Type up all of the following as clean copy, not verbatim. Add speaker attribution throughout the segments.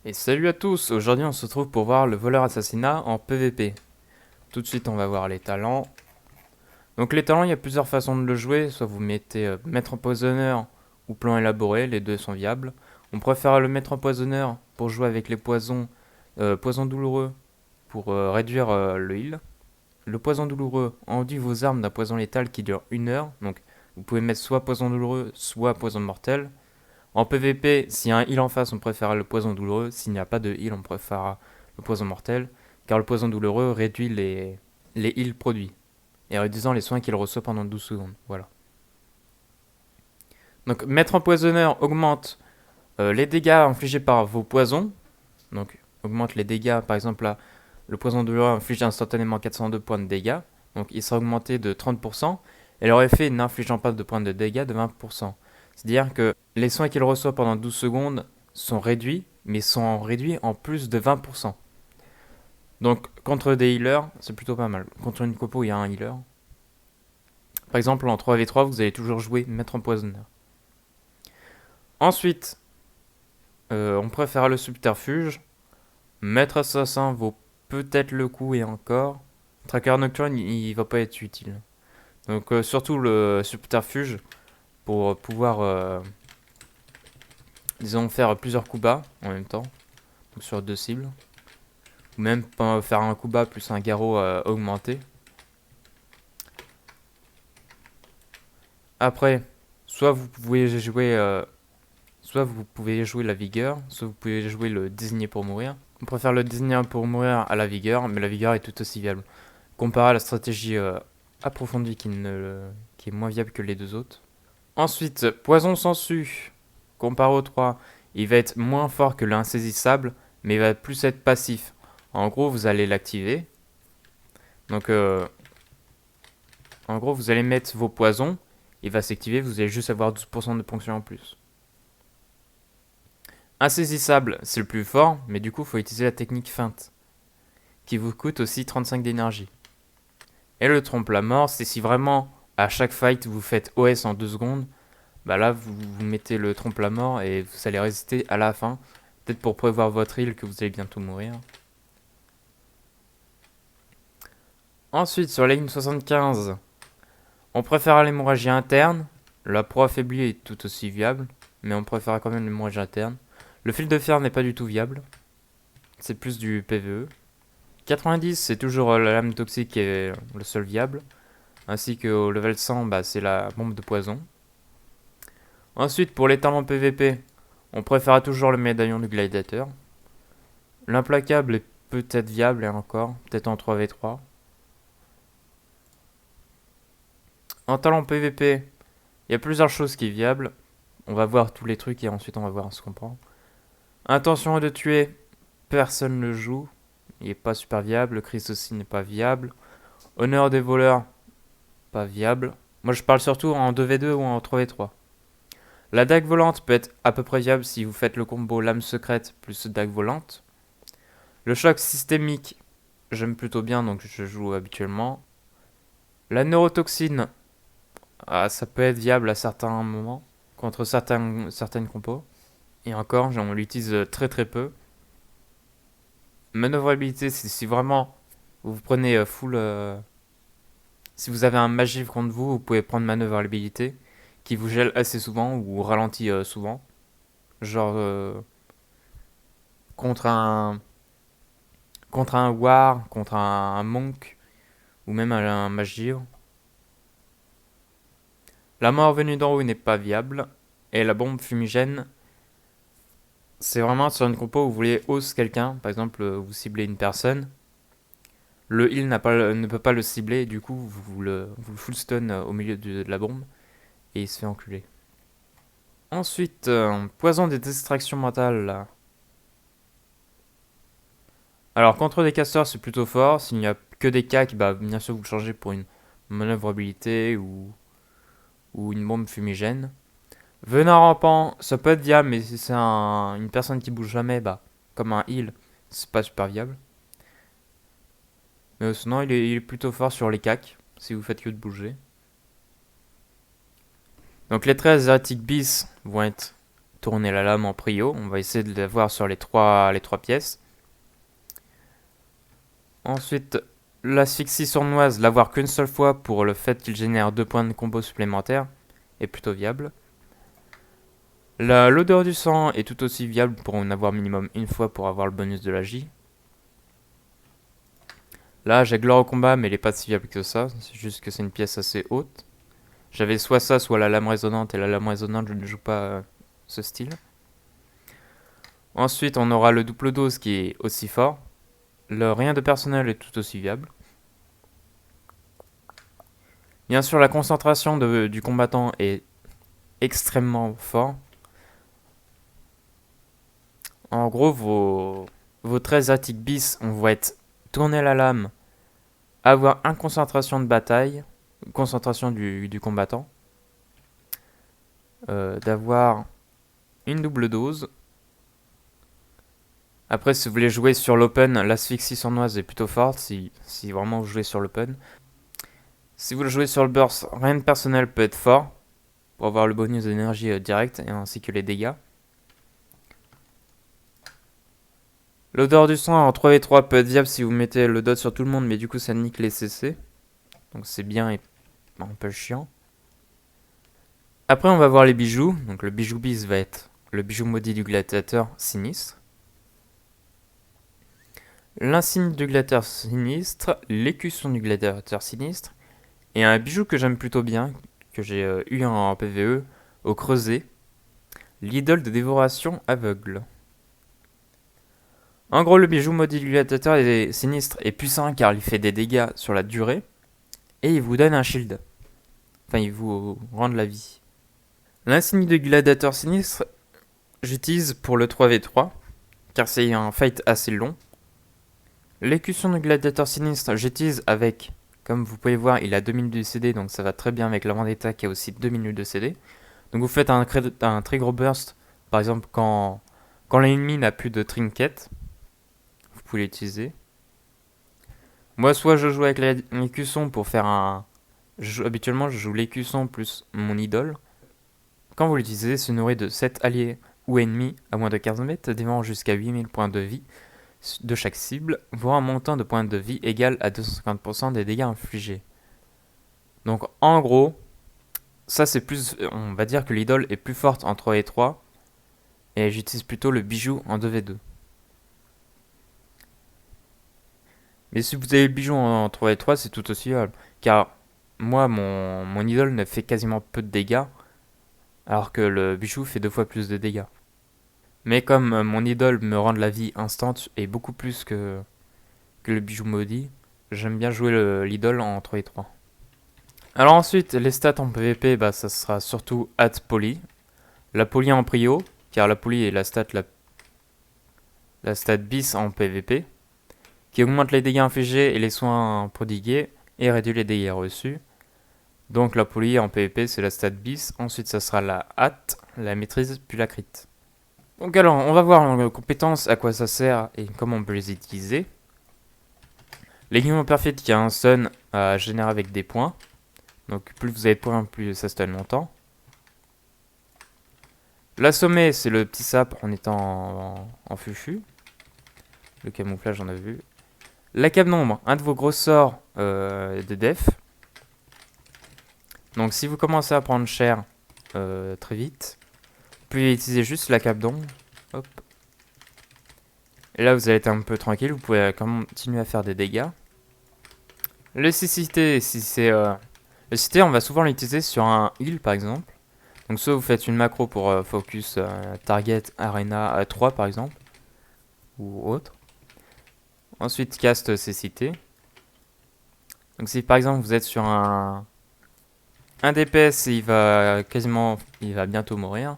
Speaker 1: Et salut à tous, aujourd'hui on se retrouve pour voir le voleur assassinat en PvP. Tout de suite on va voir les talents. Donc les talents, il y a plusieurs façons de le jouer, soit vous mettez maître empoisonneur ou plan élaboré, les deux sont viables. On préfère le maître empoisonneur pour jouer avec les poisons, poison douloureux pour réduire le heal. Le poison douloureux enduit vos armes d'un poison létal qui dure 1 heure, donc vous pouvez mettre soit poison douloureux, soit poison mortel. En PvP, s'il y a un heal en face, on préfère le poison douloureux. S'il n'y a pas de heal, on préfère le poison mortel. Car le poison douloureux réduit les heals produits. Et réduisant les soins qu'il reçoit pendant 12 secondes. Voilà. Donc, maître empoisonneur augmente les dégâts infligés par vos poisons. Donc, augmente les dégâts. Par exemple, là, le poison douloureux inflige instantanément 402 points de dégâts. Donc, il sera augmenté de 30%. Et leur effet n'infligeant pas de points de dégâts de 20%. C'est-à-dire que les soins qu'il reçoit pendant 12 secondes sont réduits, mais sont réduits en plus de 20%. Donc contre des healers, c'est plutôt pas mal. Contre une compo où il y a un healer. Par exemple, en 3v3, vous allez toujours jouer maître empoisonneur. Ensuite, on préfère le subterfuge. Maître assassin vaut peut-être le coup et encore. Tracker nocturne, il va pas être utile. Donc surtout le subterfuge pour pouvoir disons faire plusieurs coups bas en même temps, donc sur deux cibles, ou même faire un coup bas plus un garrot augmenté. Après, soit vous pouvez jouer la vigueur, soit vous pouvez jouer le désigné pour mourir. On préfère le désigné pour mourir à la vigueur, mais la vigueur est tout aussi viable. Comparé à la stratégie approfondie qui est moins viable que les deux autres. Ensuite, poison sangsue. Comparé au 3, il va être moins fort que l'insaisissable, mais il va plus être passif. En gros, vous allez l'activer. Donc, en gros, vous allez mettre vos poisons. Il va s'activer, vous allez juste avoir 12% de ponction en plus. Insaisissable, c'est le plus fort, mais du coup, il faut utiliser la technique feinte, qui vous coûte aussi 35 d'énergie. Et le trompe-la-mort, c'est si vraiment, à chaque fight, vous faites OS en 2 secondes, bah là, vous mettez le trompe-la-mort et vous allez résister à la fin. Peut-être pour prévoir votre heal que vous allez bientôt mourir. Ensuite, sur la ligne 75, on préfère l'hémorragie interne. La pro affaiblie est tout aussi viable, mais on préfère quand même l'hémorragie interne. Le fil de fer n'est pas du tout viable. C'est plus du PvE. 90, c'est toujours la lame toxique qui est le seul viable. Ainsi qu'au level 100, bah, c'est la bombe de poison. Ensuite, pour les talents PvP, on préfère toujours le médaillon du gladiateur. L'implacable est peut-être viable et encore, peut-être en 3v3. En talent PvP, il y a plusieurs choses qui sont viables. On va voir tous les trucs et ensuite on va voir ce qu'on prend. Intention de tuer, personne ne le joue. Il n'est pas super viable. Le Christ aussi n'est pas viable. Honneur des voleurs, pas viable. Moi je parle surtout en 2v2 ou en 3v3. La dague volante peut être à peu près viable si vous faites le combo lame secrète plus dague volante. Le choc systémique, j'aime plutôt bien donc je joue habituellement. La neurotoxine, ça peut être viable à certains moments contre certaines compos. Et encore, on l'utilise très très peu. Manœuvrabilité, c'est si vraiment vous prenez full. Si vous avez un magif contre vous, vous pouvez prendre manœuvrabilité qui vous gèle assez souvent ou ralentit souvent. Genre contre un war, contre un monk ou même un magivre. La mort venue d'en haut n'est pas viable. Et la bombe fumigène, c'est vraiment sur une compo où vous voulez hausse quelqu'un. Par exemple, vous ciblez une personne. Le heal ne peut pas le cibler. Et du coup, vous le full stun au milieu de la bombe. Et il se fait enculer. Ensuite, poison des distractions mentales. Alors, contre des casteurs, c'est plutôt fort. S'il n'y a que des cacs, bah, bien sûr, vous le changez pour une manœuvrabilité ou une bombe fumigène. Venin rampant, ça peut être viable, mais si c'est une personne qui bouge jamais, bah, comme un heal, c'est pas super viable. Mais sinon, il est plutôt fort sur les cacs, si vous faites que de bouger. Donc les traits asiatiques bis vont être tourner la lame en prio. On va essayer de l'avoir sur les trois pièces. Ensuite, l'asphyxie sournoise, l'avoir qu'une seule fois pour le fait qu'il génère 2 points de combo supplémentaires est plutôt viable. L'odeur du sang est tout aussi viable pour en avoir minimum une fois pour avoir le bonus de la J. Là, j'ai gloire au combat, mais il est pas si viable que ça. C'est juste que c'est une pièce assez haute. J'avais soit ça, soit la lame résonante. Et la lame résonante, je ne joue pas ce style. Ensuite, on aura le double dose qui est aussi fort. Le rien de personnel est tout aussi viable. Bien sûr, la concentration du combattant est extrêmement fort. En gros, vos 13 attiques bis, on va être tourner la lame, avoir une concentration de bataille, concentration du combattant, d'avoir une double dose. Après, si vous voulez jouer sur l'open, l'asphyxie sournoise est plutôt forte, si vraiment vous jouez sur l'open. Si vous le jouez sur le burst, rien de personnel peut être fort, pour avoir le bonus d'énergie direct, ainsi que les dégâts. L'odeur du sang en 3v3 peut être viable si vous mettez le dot sur tout le monde, mais du coup ça nique les CC. Donc c'est bien et un peu chiant. Après on va voir les bijoux. Donc le bijou bis va être le bijou maudit du gladiateur sinistre. L'insigne du gladiateur sinistre, l'écusson du gladiateur sinistre. Et un bijou que j'aime plutôt bien, que j'ai eu en PvE, au creuset. L'idole de dévoration aveugle. En gros, le bijou maudit du gladiateur est sinistre et puissant car il fait des dégâts sur la durée. Et il vous donne un shield. Enfin, il vous rend de la vie. L'insigne du gladiateur sinistre, j'utilise pour le 3v3, car c'est un fight assez long. L'écusson du gladiateur sinistre, j'utilise avec, comme vous pouvez voir, il a 2 minutes de CD, donc ça va très bien avec la Vendetta qui a aussi 2 minutes de CD. Donc vous faites un très gros burst, par exemple quand l'ennemi n'a plus de trinket, vous pouvez l'utiliser. Moi, soit je joue avec l'écusson pour faire un... habituellement, je joue l'écusson plus mon idole. Quand vous l'utilisez, se nourrit de 7 alliés ou ennemis à moins de 15 mètres, dévorant jusqu'à 8000 points de vie de chaque cible, voire un montant de points de vie égal à 250% des dégâts infligés. Donc en gros, ça c'est plus... On va dire que l'idole est plus forte en 3v3, et j'utilise plutôt le bijou en 2v2. Mais si vous avez le bijou en 3v3, c'est tout aussi viable. Car moi, mon idole ne fait quasiment peu de dégâts, alors que le bijou fait 2 fois plus de dégâts. Mais comme mon idole me rend de la vie instant et beaucoup plus que le bijou maudit, j'aime bien jouer l'idole en 3v3. Alors ensuite, les stats en PvP, bah, ça sera surtout at poly. La poly en prio, car la poly est la stat bis en PvP, qui augmente les dégâts infligés et les soins prodigués, et réduit les dégâts reçus. Donc la poly en PvP c'est la stat bis, ensuite ça sera la hâte, la maîtrise, puis la crit. Donc alors, on va voir en compétences à quoi ça sert et comment on peut les utiliser. L'aiguillon perfect qui a un stun à générer avec des points. Donc plus vous avez de points, plus ça stun longtemps. L'assommer, c'est le petit sap en étant en fufu. Le camouflage, on a vu. La cape d'ombre, un de vos gros sorts de def. Donc si vous commencez à prendre cher très vite, vous pouvez utiliser juste la cape d'ombre. Hop. Et là vous allez être un peu tranquille, vous pouvez continuer à faire des dégâts. Le cécité, si c'est... le cécité, on va souvent l'utiliser sur un heal par exemple. Donc soit vous faites une macro pour focus target arena 3 par exemple. Ou autre. Ensuite cast cécité. Donc si par exemple vous êtes sur un DPS, il va bientôt mourir,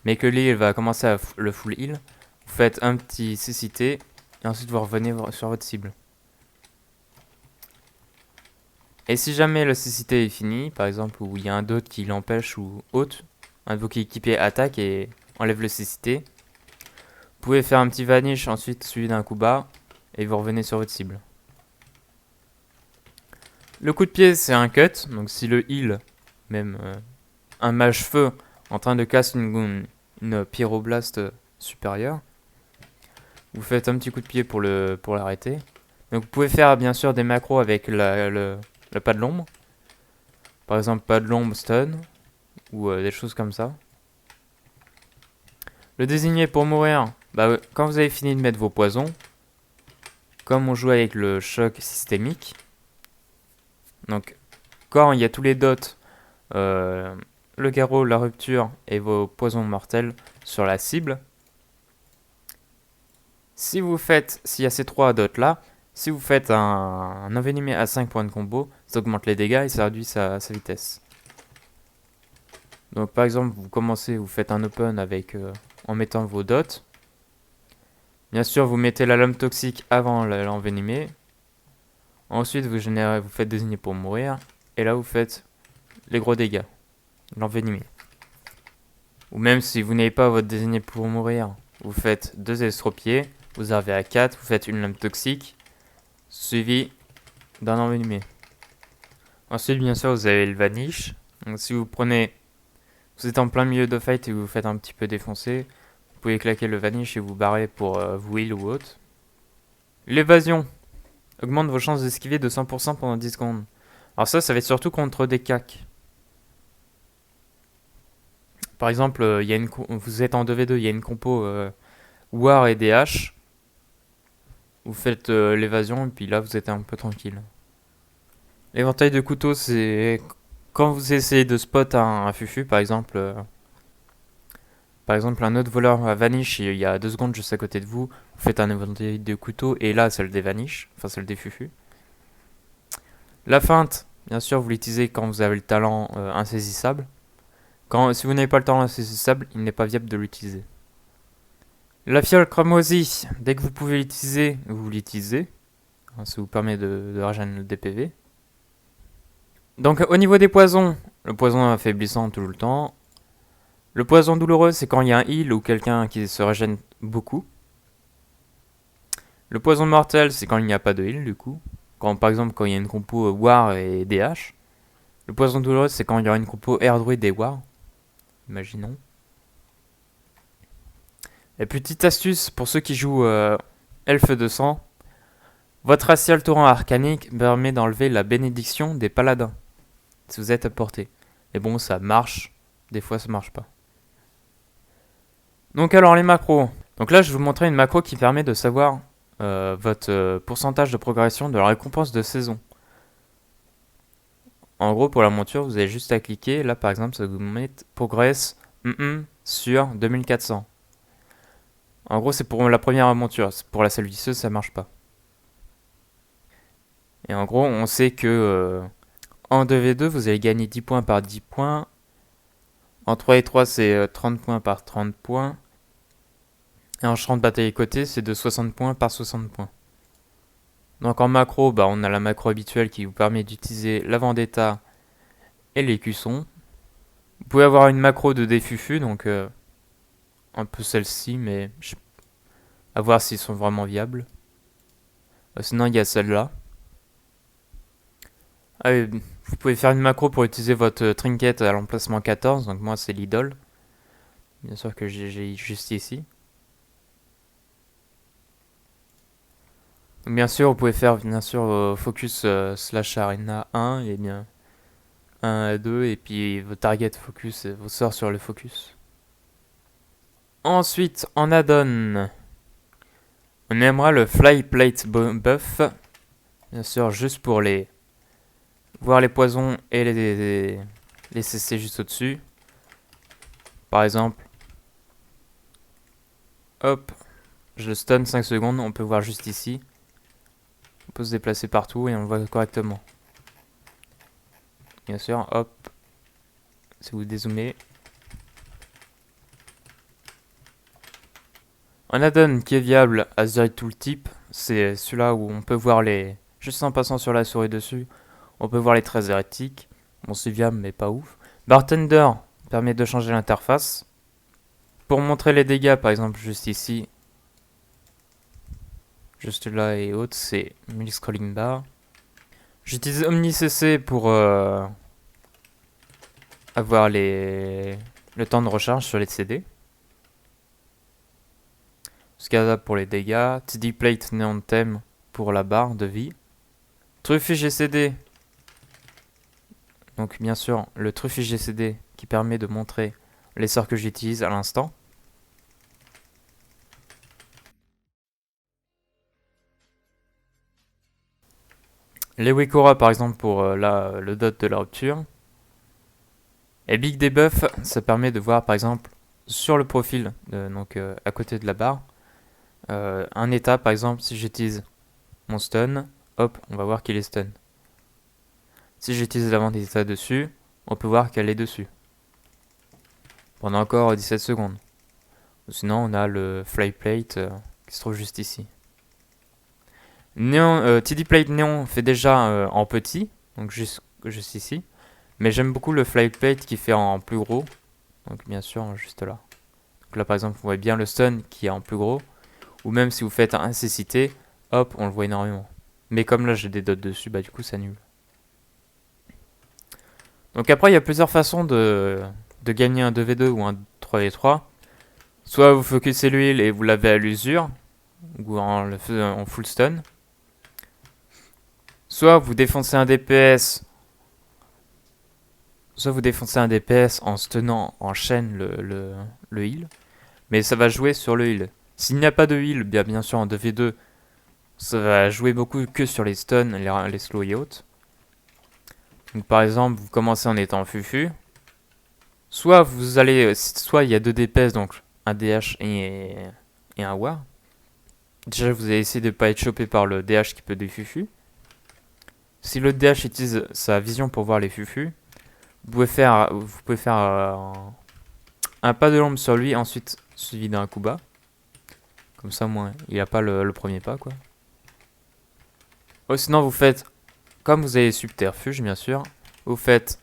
Speaker 1: mais que l'heal va commencer à le full heal, vous faites un petit cécité et ensuite vous revenez sur votre cible. Et si jamais le cécité est fini, par exemple où il y a un dot qui l'empêche ou autre, un de vos équipiers attaque et enlève le cécité, vous pouvez faire un petit vanish ensuite suivi d'un coup bas et vous revenez sur votre cible. Le coup de pied c'est un cut, donc si le heal, même un mage feu en train de casser une pyroblast supérieure. Vous faites un petit coup de pied pour l'arrêter. Donc vous pouvez faire bien sûr des macros avec le pas de l'ombre. Par exemple pas de l'ombre stun ou des choses comme ça. Le désigner pour mourir, bah, quand vous avez fini de mettre vos poisons, comme on joue avec le choc systémique, donc quand il y a tous les dots, le garrot, la rupture et vos poisons mortels sur la cible, s'il y a ces 3 dots là, si vous faites un envenimé à 5 points de combo, ça augmente les dégâts et ça réduit sa vitesse. Donc par exemple, vous faites un open avec en mettant vos dots. Bien sûr, vous mettez la lame toxique avant l'envenimé. Ensuite, vous faites désigner pour mourir. Et là, vous faites les gros dégâts, l'envenimé. Ou même si vous n'avez pas votre désigné pour mourir, vous faites 2 estropiés, vous arrivez à 4, vous faites une lame toxique, suivi d'un envenimé. Ensuite, bien sûr, vous avez le vanish. Donc si vous êtes en plein milieu de fight et vous faites un petit peu défoncer, vous pouvez claquer le vanish et vous barrer pour vous heal ou autre. L'évasion augmente vos chances d'esquiver de 100% pendant 10 secondes. Alors ça va être surtout contre des cacs. Par exemple, vous êtes en 2v2, il y a une compo War et DH. Vous faites l'évasion et puis là vous êtes un peu tranquille. L'éventail de couteau, c'est quand vous essayez de spot un fufu, par exemple un autre voleur vanish il y a 2 secondes juste à côté de vous, vous faites un éventail de couteau et là ça le dévanish, enfin ça le défufu. La feinte, bien sûr vous l'utilisez quand vous avez le talent insaisissable. Si vous n'avez pas le talent insaisissable, il n'est pas viable de l'utiliser. La fiole cramoisie, dès que vous pouvez l'utiliser, vous l'utilisez. Ça vous permet de régénérer le DPV. Donc au niveau des poisons, le poison affaiblissant tout le temps. Le poison douloureux, c'est quand il y a un heal ou quelqu'un qui se régène beaucoup. Le poison mortel, c'est quand il n'y a pas de heal du coup. Par exemple quand il y a une compo War et DH. Le poison douloureux, c'est quand il y aura une compo Air Druid et War. Imaginons. Et petite astuce pour ceux qui jouent Elfe de sang. Votre racial torrent arcanique permet d'enlever la bénédiction des paladins. Si vous êtes à portée. Et bon, ça marche. Des fois, ça marche pas. Donc alors, les macros. Donc là, je vais vous montrer une macro qui permet de savoir votre pourcentage de progression de la récompense de saison. En gros, pour la monture, vous avez juste à cliquer. Là, par exemple, ça vous met progresse sur 2400. En gros, c'est pour la première monture. Pour la seule visseuse, ça marche pas. Et en gros, on sait que en 2v2, vous allez gagner 10 points par 10 points. En 3 et 3, c'est 30 points par 30 points. Et en champ de bataille côté, c'est de 60 points par 60 points. Donc en macro, on a la macro habituelle qui vous permet d'utiliser la vendetta et les cuissons. Vous pouvez avoir une macro de défufu, donc un peu celle-ci, mais à voir s'ils sont vraiment viables. Sinon, il y a celle-là. Vous pouvez faire une macro pour utiliser votre trinket à l'emplacement 14, donc moi c'est l'idole. Bien sûr que j'ai juste ici. Donc bien sûr, vous pouvez faire focus slash arena 1 et bien 1 à 2 et puis vos target focus, vos sorts sur le focus. Ensuite, en add-on, on aimera le fly plate buff. Bien sûr, juste pour voir les poisons et les CC juste au-dessus. Par exemple, hop, je le stun 5 secondes, on peut voir juste ici. On peut se déplacer partout et on le voit correctement. Bien sûr, hop, si vous dézoomez. Un add-on qui est viable à The Tooltip, c'est celui-là où on peut voir juste en passant sur la souris dessus, on peut voir les traits hérétiques. Bon, c'est viable mais pas ouf. Bartender permet de changer l'interface. Pour montrer les dégâts, par exemple, juste ici, juste là et autres, c'est Milk Scrolling Bar. J'utilise OmniCC pour avoir le temps de recharge sur les CD. SCADA pour les dégâts, TD Plate Neon Theme pour la barre de vie, Truffy GCD. Donc bien sûr le Truffy GCD qui permet de montrer les sorts que j'utilise à l'instant. Les Wekora par exemple pour le dot de la rupture. Et Big Debuff, ça permet de voir par exemple sur le profil, donc à côté de la barre, un état par exemple si j'utilise mon stun, hop, on va voir qu'il est stun. Si j'utilise la vente d'état dessus, on peut voir qu'elle est dessus. Pendant encore 17 secondes. Sinon on a le Flyplate qui se trouve juste ici. TD Plate Néon fait déjà en petit, donc juste ici. Mais j'aime beaucoup le Flyplate qui fait en plus gros. Donc bien sûr juste là. Donc là par exemple vous voyez bien le stun qui est en plus gros. Ou même si vous faites un incécité, hop on le voit énormément. Mais comme là j'ai des dots dessus, bah du coup ça annule. Donc après il y a plusieurs façons de gagner un 2v2 ou un 3v3. Soit vous focussez l'huile et vous l'avez à l'usure. Ou en full stun. Soit vous défoncez un DPS. Soit vous défoncez un DPS en stunnant en chaîne le heal. Mais ça va jouer sur le heal. S'il n'y a pas de heal, bien sûr en 2v2, ça va jouer beaucoup que sur les stuns, les slow et autres. Donc par exemple, vous commencez en étant fufu. Soit vous allez, soit il y a 2 DPS, donc un DH et un war. Déjà vous allez essayer de ne pas être chopé par le DH qui peut des fufu. Si le DH utilise sa vision pour voir les fufus, vous pouvez faire un pas de l'ombre sur lui, ensuite suivi d'un coup bas. Comme ça, moi, il n'a pas le premier pas, quoi. Sinon, vous faites, comme vous avez subterfuge, bien sûr, vous faites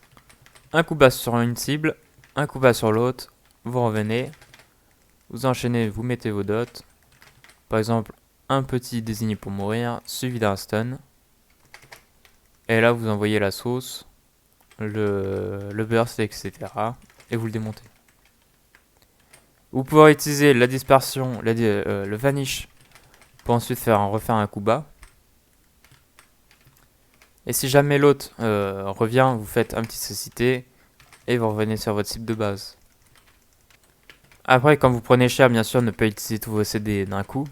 Speaker 1: un coup bas sur une cible, un coup bas sur l'autre, vous revenez, vous enchaînez, vous mettez vos dots. Par exemple, un petit désigné pour mourir, suivi d'un stun. Et là, vous envoyez la sauce, le burst, etc. Et vous le démontez. Vous pouvez utiliser la dispersion, le vanish, pour ensuite refaire un coup bas. Et si jamais l'autre revient, vous faites un petit cécité et vous revenez sur votre cible de base. Après, quand vous prenez cher, bien sûr, ne pas utiliser tous vos CD d'un coup.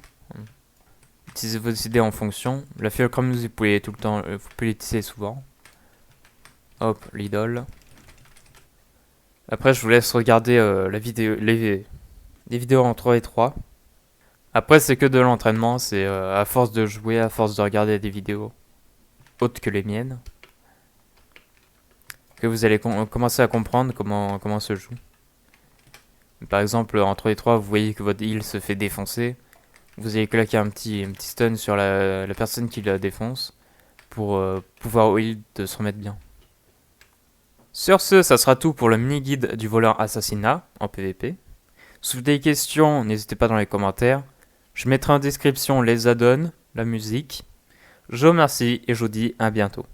Speaker 1: Utilisez vos CD en fonction. La Fulcrum, vous pouvez tout le temps, vous pouvez l'utiliser souvent. Hop, l'idole. Après, je vous laisse regarder les vidéos en 3 et 3. Après, c'est que de l'entraînement. C'est à force de jouer, à force de regarder des vidéos autres que les miennes, que vous allez commencer à comprendre comment se joue. Par exemple, en 3 et 3, vous voyez que votre heal se fait défoncer. Vous allez claquer un petit stun sur la personne qui la défonce pour pouvoir au heal de se remettre bien. Sur ce, ça sera tout pour le mini-guide du voleur assassinat en PvP. Si vous avez des questions, n'hésitez pas dans les commentaires. Je mettrai en description les add-ons, la musique. Je vous remercie et je vous dis à bientôt.